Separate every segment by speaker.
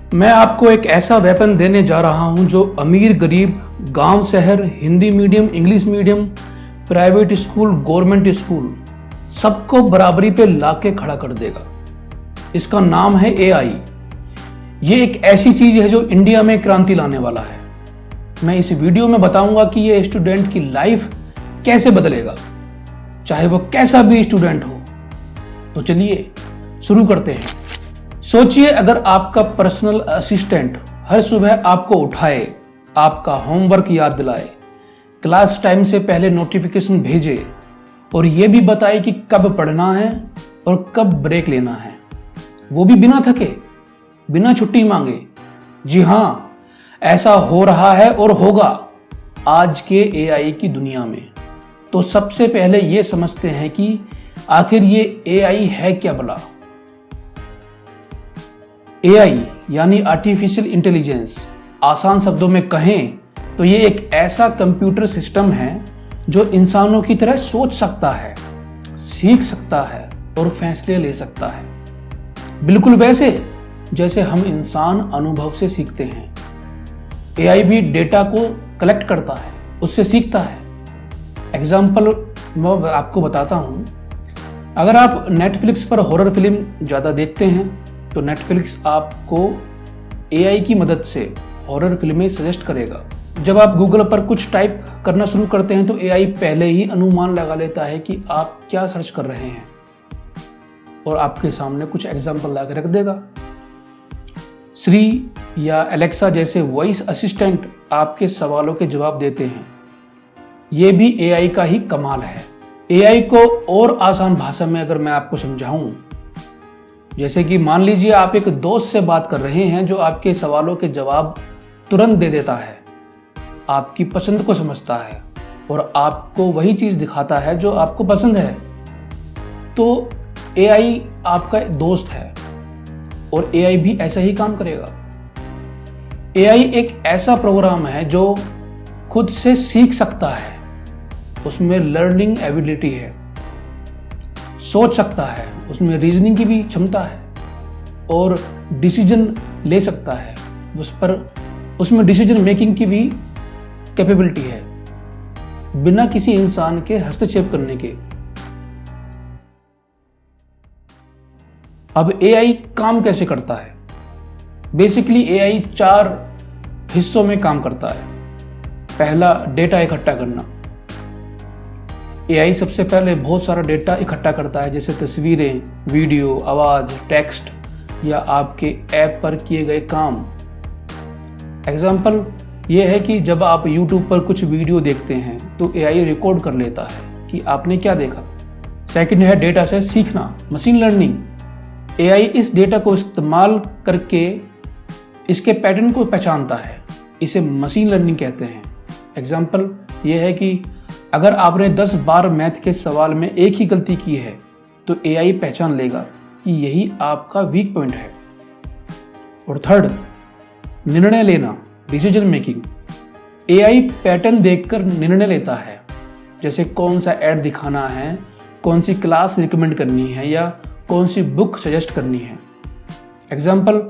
Speaker 1: मैं आपको एक ऐसा वेपन देने जा रहा हूं जो अमीर गरीब, गांव शहर, Hindi medium, English medium, private school, government school, सबको बराबरी पे लाके खड़ा कर देगा। इसका नाम है एआई। ये एक ऐसी चीज है जो इंडिया में क्रांति लाने वाला है। मैं इस वीडियो में बताऊंगा कि ये स्टूडेंट की लाइफ कैसे बदलेगा, चाहे वो कैसा भी स्टूडेंट हो। तो चलिए शुरू करते हैं। सोचिए अगर आपका पर्सनल असिस्टेंट हर सुबह आपको उठाए, आपका होमवर्क याद दिलाए, क्लास टाइम से पहले नोटिफिकेशन भेजे और ये भी बताए कि कब पढ़ना है और कब ब्रेक लेना है, वो भी बिना थके, बिना छुट्टी मांगे। जी हाँ, ऐसा हो रहा है और होगा आज के एआई की दुनिया में। तो सबसे पहले ये समझते हैं कि आखिर ये एआई है क्या भला। एआई यानी आर्टिफिशियल इंटेलिजेंस, आसान शब्दों में कहें तो ये एक ऐसा कंप्यूटर सिस्टम है जो इंसानों की तरह सोच सकता है, सीख सकता है और फैसले ले सकता है, बिल्कुल वैसे जैसे हम इंसान अनुभव से सीखते हैं। एआई भी डेटा को कलेक्ट करता है, उससे सीखता है। एग्जाम्पल मैं आपको बताता हूं। अगर आप नेटफ्लिक्स पर हॉरर फिल्म ज़्यादा देखते हैं तो नेटफ्लिक्स आपको एआई की मदद से हॉरर फिल्में सजेस्ट करेगा। जब आप गूगल पर कुछ टाइप करना शुरू करते हैं तो एआई पहले ही अनुमान लगा लेता है कि आप क्या सर्च कर रहे हैं और आपके सामने कुछ एग्जाम्पल ला के रख देगा। श्री या एलेक्सा जैसे वॉइस असिस्टेंट आपके सवालों के जवाब देते हैं। ये भी एआई का ही कमाल है। एआई को और आसान भाषा में अगर मैं आपको समझाऊं, जैसे कि मान लीजिए आप एक दोस्त से बात कर रहे हैं जो आपके सवालों के जवाब तुरंत दे देता है, आपकी पसंद को समझता है और आपको वही चीज दिखाता है जो आपको पसंद है। तो एआई आपका दोस्त है और एआई भी ऐसा ही काम करेगा। एआई एक ऐसा प्रोग्राम है जो खुद से सीख सकता है, उसमें लर्निंग एबिलिटी है, सोच सकता है, उसमें रीजनिंग की भी क्षमता है और डिसीजन ले सकता है, उसमें डिसीजन मेकिंग की भी कैपेबिलिटी है, बिना किसी इंसान के हस्तक्षेप करने के। अब एआई काम कैसे करता है? बेसिकली एआई 4 हिस्सों में काम करता है। पहला, डेटा इकट्ठा करना। एआई सबसे पहले बहुत सारा डेटा इकट्ठा करता है, जैसे तस्वीरें, वीडियो, आवाज, टेक्स्ट या आपके ऐप पर किए गए काम। एग्जाम्पल ये है कि जब आप YouTube पर कुछ वीडियो देखते हैं तो एआई रिकॉर्ड कर लेता है कि आपने क्या देखा। सेकंड है डेटा से सीखना, मशीन लर्निंग। एआई इस डेटा को इस्तेमाल करके इसके पैटर्न को पहचानता है, इसे मशीन लर्निंग कहते हैं। एग्जाम्पल ये है कि अगर आपने 10 बार मैथ के सवाल में एक ही गलती की है तो एआई पहचान लेगा कि यही आपका वीक पॉइंट है। और थर्ड, निर्णय लेना, डिसीजन मेकिंग। एआई पैटर्न देखकर निर्णय लेता है, जैसे कौन सा ऐड दिखाना है, कौन सी क्लास रिकमेंड करनी है या कौन सी बुक सजेस्ट करनी है। एग्जाम्पल,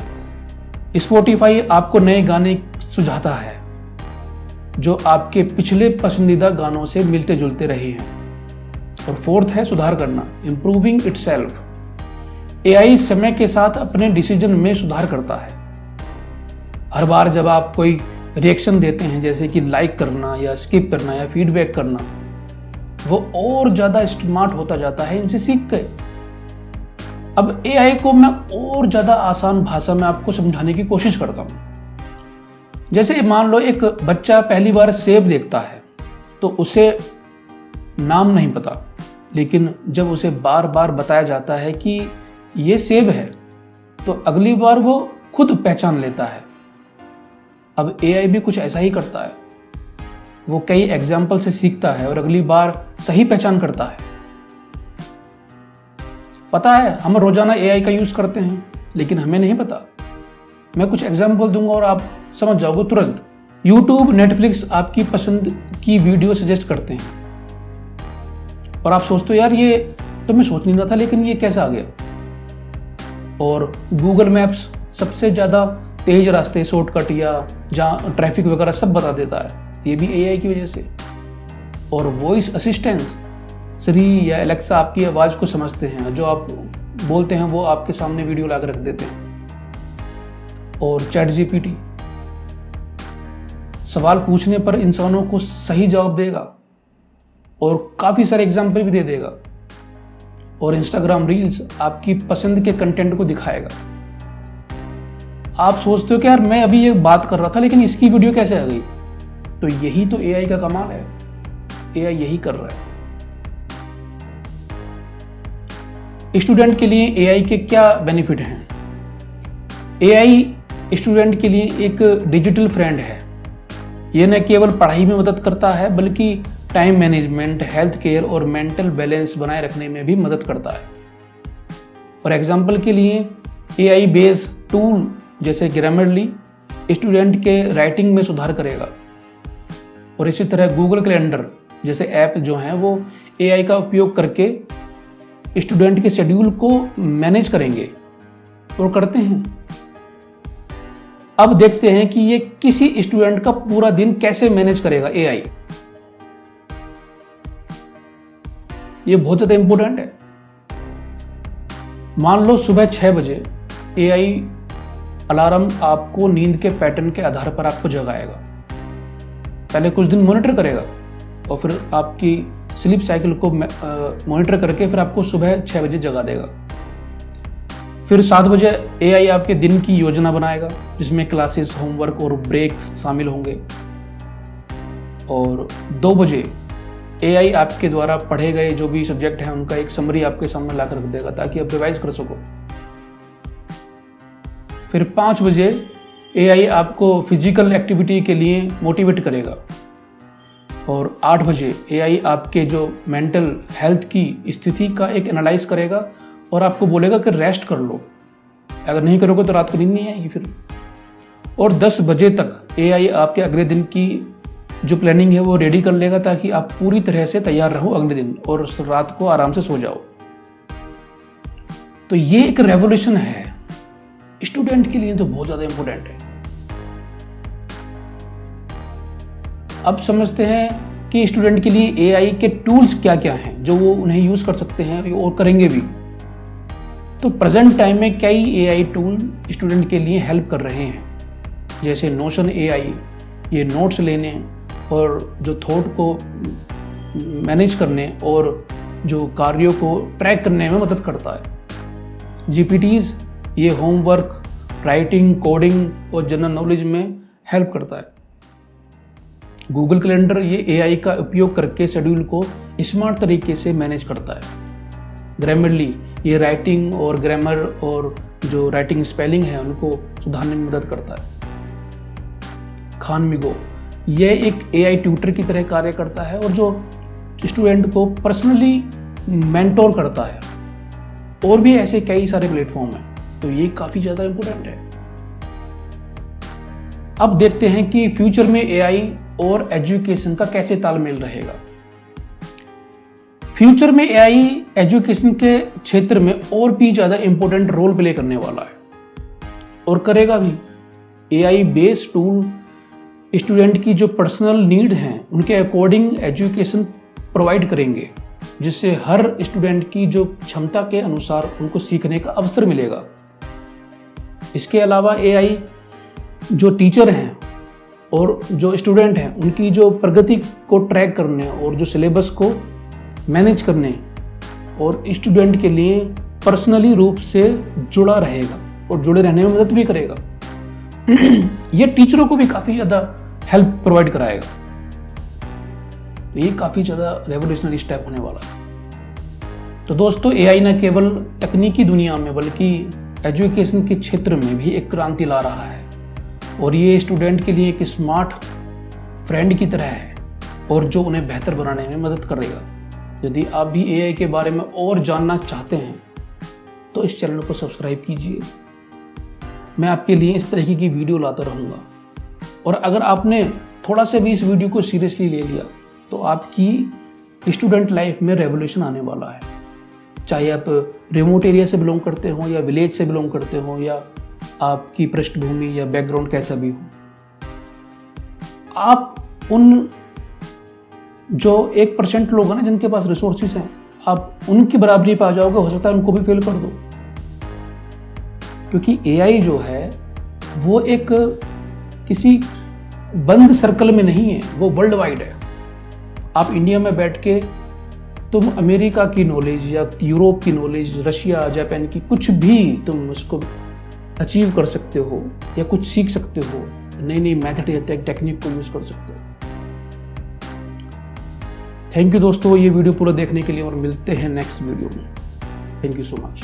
Speaker 1: स्पॉटिफाई आपको नए गाने सुझाता है जो आपके पिछले पसंदीदा गानों से मिलते जुलते रहे हैं। और फोर्थ है सुधार करना, इंप्रूविंग इटसेल्फ। एआई समय के साथ अपने डिसीजन में सुधार करता है। हर बार जब आप कोई रिएक्शन देते हैं, जैसे कि लाइक करना या स्किप करना या फीडबैक करना, वो और ज्यादा स्मार्ट होता जाता है इनसे सीख के। अब एआई को मैं और ज्यादा आसान भाषा में आपको समझाने की कोशिश करता हूं। जैसे मान लो एक बच्चा पहली बार सेब देखता है तो उसे नाम नहीं पता, लेकिन जब उसे बार बार बताया जाता है कि ये सेब है तो अगली बार वो खुद पहचान लेता है। अब एआई भी कुछ ऐसा ही करता है, वो कई एग्जाम्पल से सीखता है और अगली बार सही पहचान करता है। पता है हम रोजाना एआई का यूज करते हैं, लेकिन हमें नहीं पता। मैं कुछ एग्जाम्पल दूंगा और आप समझ जाओगे तुरंत। YouTube, नेटफ्लिक्स आपकी पसंद की वीडियो सजेस्ट करते हैं और आप सोचते हो यार ये तो मैं सोच नहीं रहा था, लेकिन ये कैसे आ गया। और गूगल मैप्स सबसे ज़्यादा तेज रास्ते, शॉर्टकट या जहाँ ट्रैफिक वगैरह सब बता देता है, ये भी एआई की वजह से। और वॉइस असिस्टेंस, सिरी या एलेक्सा आपकी आवाज़ को समझते हैं, जो आप बोलते हैं वो आपके सामने वीडियो ला कर रख देते हैं। और चैट जीपीटी सवाल पूछने पर इंसानों को सही जवाब देगा और काफ़ी सारे एग्जाम्पल भी दे देगा। और इंस्टाग्राम रील्स आपकी पसंद के कंटेंट को दिखाएगा। आप सोचते हो कि यार मैं अभी ये बात कर रहा था लेकिन इसकी वीडियो कैसे आ गई, तो यही तो एआई का कमाल है, एआई यही कर रहा है। स्टूडेंट के लिए एआई के क्या बेनिफिट हैं? एआई स्टूडेंट के लिए एक डिजिटल फ्रेंड है। यह न केवल पढ़ाई में मदद करता है बल्कि टाइम मैनेजमेंट, हेल्थ केयर और मेंटल बैलेंस बनाए रखने में भी मदद करता है। और एग्जाम्पल के लिए एआई बेस्ड टूल जैसे ग्रामरली स्टूडेंट के राइटिंग में सुधार करेगा। और इसी तरह गूगल कैलेंडर जैसे ऐप जो हैं वो एआई का उपयोग करके स्टूडेंट के शेड्यूल को मैनेज करेंगे और करते हैं। अब देखते हैं कि ये किसी स्टूडेंट का पूरा दिन कैसे मैनेज करेगा एआई। ये बहुत ज्यादा इंपॉर्टेंट है। मान लो सुबह 6 बजे एआई अलार्म आपको नींद के पैटर्न के आधार पर आपको जगाएगा। पहले कुछ दिन मॉनिटर करेगा और फिर आपकी स्लीप साइकिल को मॉनिटर करके फिर आपको सुबह 6 बजे जगा देगा। फिर 7 बजे एआई आपके दिन की योजना बनाएगा जिसमें क्लासेस, होमवर्क और ब्रेक शामिल होंगे। और 2 बजे एआई आपके द्वारा पढ़े गए जो भी सब्जेक्ट हैं उनका एक समरी आपके सामने लाकर रख देगा ताकि आप रिवाइज कर सको। फिर 5 बजे एआई आपको फिजिकल एक्टिविटी के लिए मोटिवेट करेगा। और 8 बजे एआई आपके जो मेंटल हेल्थ की स्थिति का एक एनालाइज करेगा और आपको बोलेगा कि रेस्ट कर लो, अगर नहीं करोगे तो रात को नींद नहीं आएगी फिर। और 10 बजे तक एआई आपके अगले दिन की जो प्लानिंग है वो रेडी कर लेगा ताकि आप पूरी तरह से तैयार रहो अगले दिन और रात को आराम से सो जाओ। तो ये एक रेवोल्यूशन है, स्टूडेंट के लिए तो बहुत ज्यादा इंपॉर्टेंट है। अब समझते हैं कि स्टूडेंट के लिए एआई के टूल्स क्या क्या हैं जो वो उन्हें यूज कर सकते हैं और करेंगे भी। तो प्रेजेंट टाइम में कई एआई टूल स्टूडेंट के लिए हेल्प कर रहे हैं, जैसे नोशन एआई, ये नोट्स लेने और जो थॉट को मैनेज करने और जो कार्यों को ट्रैक करने में मदद करता है। जीपीटीज ये होमवर्क, राइटिंग, कोडिंग और जनरल नॉलेज में हेल्प करता है। गूगल कैलेंडर ये एआई का उपयोग करके शेड्यूल को स्मार्ट तरीके से मैनेज करता है। ग्रामरली ये राइटिंग और ग्रामर और जो राइटिंग स्पेलिंग है उनको सुधारने में मदद करता है। खानमिगो ये एक एआई ट्यूटर की तरह कार्य करता है और जो स्टूडेंट को पर्सनली मेंटोर करता है। और भी ऐसे कई सारे प्लेटफॉर्म हैं, तो ये काफ़ी ज़्यादा इंपॉर्टेंट है। अब देखते हैं कि फ्यूचर में एआई और एजुकेशन का कैसे तालमेल रहेगा। फ्यूचर में एआई एजुकेशन के क्षेत्र में और भी ज़्यादा इंपॉर्टेंट रोल प्ले करने वाला है और करेगा भी। एआई बेस्ड टूल स्टूडेंट की जो पर्सनल नीड हैं उनके अकॉर्डिंग एजुकेशन प्रोवाइड करेंगे, जिससे हर स्टूडेंट की जो क्षमता के अनुसार उनको सीखने का अवसर मिलेगा। इसके अलावा एआई जो टीचर हैं और जो स्टूडेंट हैं उनकी जो प्रगति को ट्रैक करने और जो सिलेबस को मैनेज करने और स्टूडेंट के लिए पर्सनली रूप से जुड़ा रहेगा और जुड़े रहने में मदद भी करेगा। ये टीचरों को भी काफ़ी ज़्यादा हेल्प प्रोवाइड कराएगा। तो ये काफ़ी ज़्यादा रेवोल्यूशनरी स्टेप होने वाला है। तो दोस्तों, एआई न केवल तकनीकी दुनिया में बल्कि एजुकेशन के क्षेत्र में भी एक क्रांति ला रहा है और ये स्टूडेंट के लिए एक स्मार्ट फ्रेंड की तरह है और जो उन्हें बेहतर बनाने में मदद करेगा। यदि आप भी एआई के बारे में और जानना चाहते हैं तो इस चैनल को सब्सक्राइब कीजिए। मैं आपके लिए इस तरह की वीडियो लाता रहूँगा। और अगर आपने थोड़ा सा भी इस वीडियो को सीरियसली ले लिया तो आपकी स्टूडेंट लाइफ में रेवोल्यूशन आने वाला है। चाहे आप रिमोट एरिया से बिलोंग करते हो या विलेज से बिलोंग करते हो या आपकी पृष्ठभूमि या बैकग्राउंड कैसा भी हो, आप उन जो 1% लोग हैं ना जिनके पास रिसोर्सेज हैं, आप उनकी बराबरी पे आ जाओगे, हो सकता है उनको भी फेल कर दो। क्योंकि एआई जो है वो एक किसी बंद सर्कल में नहीं है, वो वर्ल्ड वाइड है। आप इंडिया में बैठ के तुम अमेरिका की नॉलेज या यूरोप की नॉलेज, रशिया, जापान की कुछ भी तुम उसको अचीव कर सकते हो या कुछ सीख सकते हो, नई नई मेथड या टेक्निक को यूज कर सकते हो। थैंक यू दोस्तों ये वीडियो पूरा देखने के लिए, और मिलते हैं नेक्स्ट वीडियो में। Thank you so much.